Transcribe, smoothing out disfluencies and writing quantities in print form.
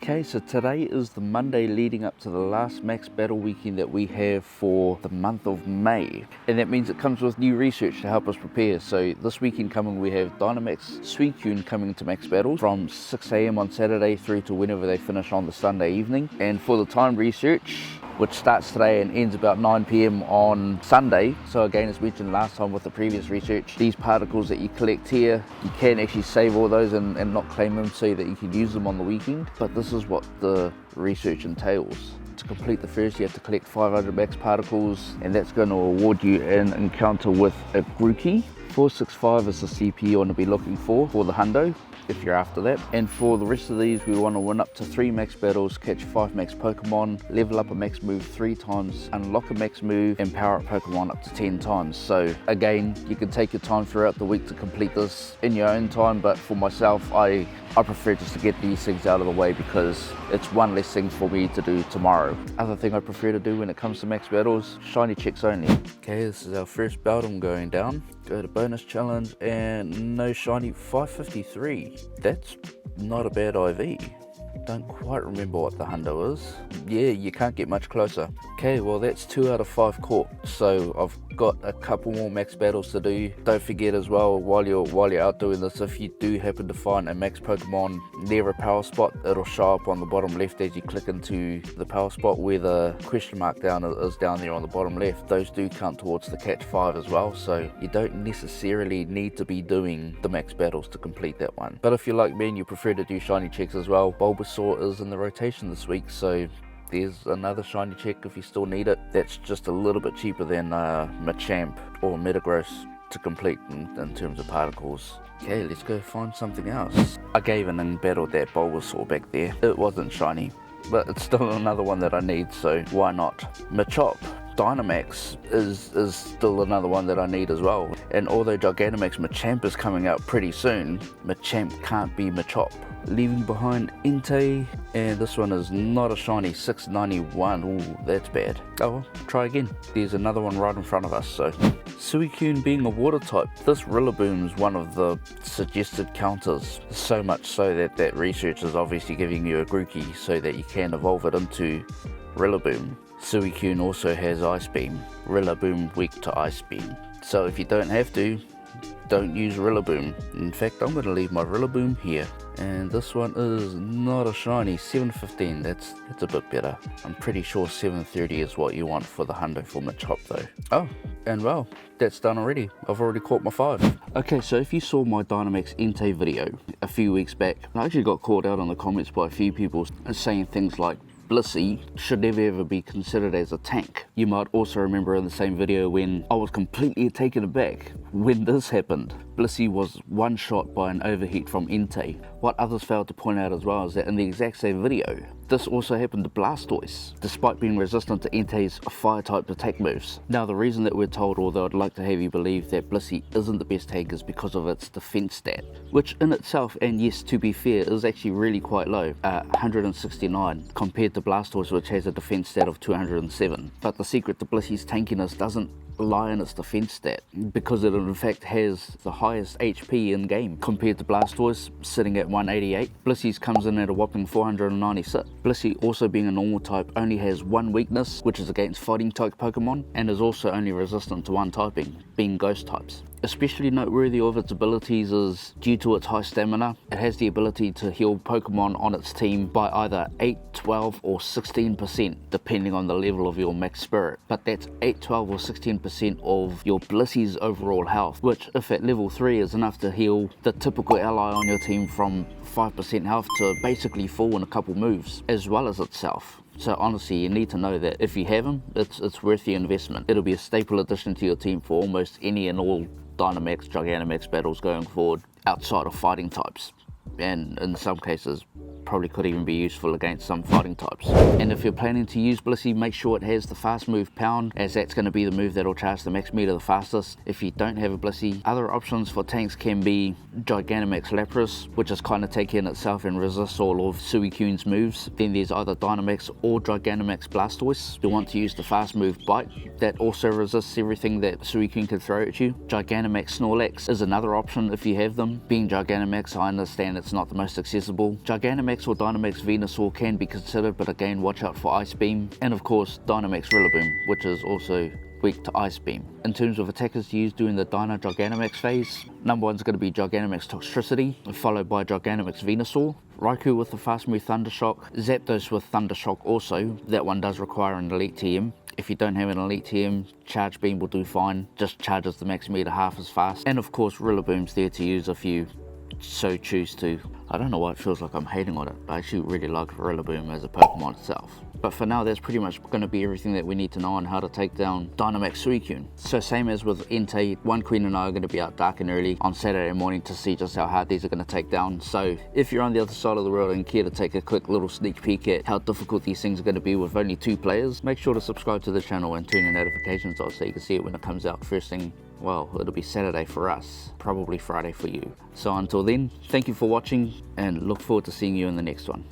Okay, so today is the Monday leading up to the last max battle weekend that we have for the month of May. And that means it comes with new research to help us prepare. So this weekend coming we have Dynamax Suicune coming to max battle from 6 AM on Saturday through to whenever they finish on the Sunday evening. And for the time research, which starts today and ends about 9 PM on Sunday. So again, as mentioned last time with the previous research, these particles that you collect here, you can actually save all those and not claim them so that you can use them on the weekend. But this is what the research entails. To complete the first, you have to collect 500 max particles, and that's going to award you an encounter with a Grookey. 465 is the CP you want to be looking for the hundo, if you're after that. And for the rest of these, we want to win up to 3 max battles, catch 5 max Pokemon, level up a max move 3 times, unlock a max move, and power up Pokemon up to 10 times. So again, you can take your time throughout the week to complete this in your own time, but for myself, I prefer just to get these things out of the way because it's one less thing for me to do tomorrow. Other thing I prefer to do when it comes to max battles, shiny checks only. Okay, this is our first belt I'm going down. Go to bonus challenge and no shiny, 553. That's not a bad IV. Don't quite remember what the hundo is. Yeah, you can't get much closer. Okay, well that's 2 out of 5 caught. So I've got a couple more max battles to do. Don't forget as well, while you're out doing this, if you do happen to find a max Pokemon near a power spot, it'll show up on the bottom left as you click into the power spot where the question mark is down there on the bottom left. Those do count towards the catch 5 as well, so you don't necessarily need to be doing the max battles to complete that one. But if you're like me and you prefer to do shiny checks as well, Bulbasaur is in the rotation this week, so there's another shiny check if you still need it. That's just a little bit cheaper than Machamp or Metagross to complete in terms of particles. Okay, let's go find something else. I gave in and battled that Bulbasaur back there. It wasn't shiny, but it's still another one that I need, so why not? Machop Dynamax is still another one that I need as well. And although Gigantamax Machamp is coming out pretty soon, Machamp can't be Machop. Leaving behind Entei, and this one is not a shiny, 691. Ooh, that's bad. Oh well, try again. There's another one right in front of us. So Suicune being a water type, this Rillaboom is one of the suggested counters, so much so that that research is obviously giving you a Grookey so that you can evolve it into Rillaboom. Suicune also has Ice Beam. Rillaboom weak to Ice Beam. So if you don't have to, don't use Rillaboom. In fact, I'm going to leave my Rillaboom here. And this one is not a shiny, 715. That's a bit better. I'm pretty sure 730 is what you want for the hundo for Machop though. Oh, and well, that's done already. I've already caught my 5. Okay, so if you saw my Dynamax Entei video a few weeks back, I actually got called out on the comments by a few people saying things like, Blissey should never ever be considered as a tank. You might also remember in the same video when I was completely taken aback when this happened. Blissey was one shot by an overheat from Entei. What others failed to point out as well is that in the exact same video, this also happened to Blastoise, despite being resistant to Entei's fire-type attack moves. Now the reason that we're told, although I'd like to have you believe that Blissey isn't the best tank, is because of its defense stat, which in itself, and yes, to be fair, is actually really quite low, 169, compared to Blastoise, which has a defense stat of 207. But the secret to Blissey's tankiness doesn't lie in its defense stat, because it in fact has the highest HP in game compared to Blastoise, sitting at 188. Blissey's comes in at a whopping 496. Blissey, also being a normal type, only has one weakness, which is against fighting type Pokemon, and is also only resistant to one typing, being ghost types. Especially noteworthy of its abilities is, due to its high stamina, it has the ability to heal Pokemon on its team by either 8, 12 or 16% depending on the level of your max spirit. But that's 8, 12 or 16% of your Blissey's overall health, which if at level 3 is enough to heal the typical ally on your team from 5% health to basically full in a couple moves, as well as itself. So honestly, you need to know that if you have him, it's worth the investment. It'll be a staple addition to your team for almost any and all Dynamax, Gigantamax battles going forward outside of fighting types. And in some cases, probably could even be useful against some fighting types. And if you're planning to use Blissey, make sure it has the fast move Pound, as that's going to be the move that'll charge the max meter the fastest. If you don't have a Blissey, other options for tanks can be Gigantamax Lapras, which is kind of tanky in itself and resists all of Suicune's moves. Then there's either Dynamax or Gigantamax Blastoise. You want to use the fast move Bite, that also resists everything that Suicune can throw at you. Gigantamax Snorlax is another option if you have them. Being Gigantamax, I understand it's not the most accessible. Gigantamax Dynamax or Dynamax Venusaur can be considered, but again, watch out for Ice Beam. And of course, Dynamax Rillaboom, which is also weak to Ice Beam. In terms of attackers to use during the Dyna Gigantamax phase, number 1 is going to be Gigantamax Toxtricity, followed by Gigantamax Venusaur. Raikou with the fast move Thundershock, Zapdos with Thundershock also. That one does require an Elite TM. If you don't have an Elite TM, Charge Beam will do fine, just charges the max meter half as fast. And of course, Rillaboom's there to use if you so choose to. I don't know why it feels like I'm hating on it, but I actually really like Rillaboom as a Pokemon itself. But for now, that's pretty much going to be everything that we need to know on how to take down Dynamax Suicune. So same as with Entei, One Queen and I are going to be out dark and early on Saturday morning to see just how hard these are going to take down. So if you're on the other side of the world and care to take a quick little sneak peek at how difficult these things are going to be with only 2 players, make sure to subscribe to the channel and turn your notifications on so you can see it when it comes out first thing. Well, it'll be Saturday for us, probably Friday for you. So until then, thank you for watching and look forward to seeing you in the next one.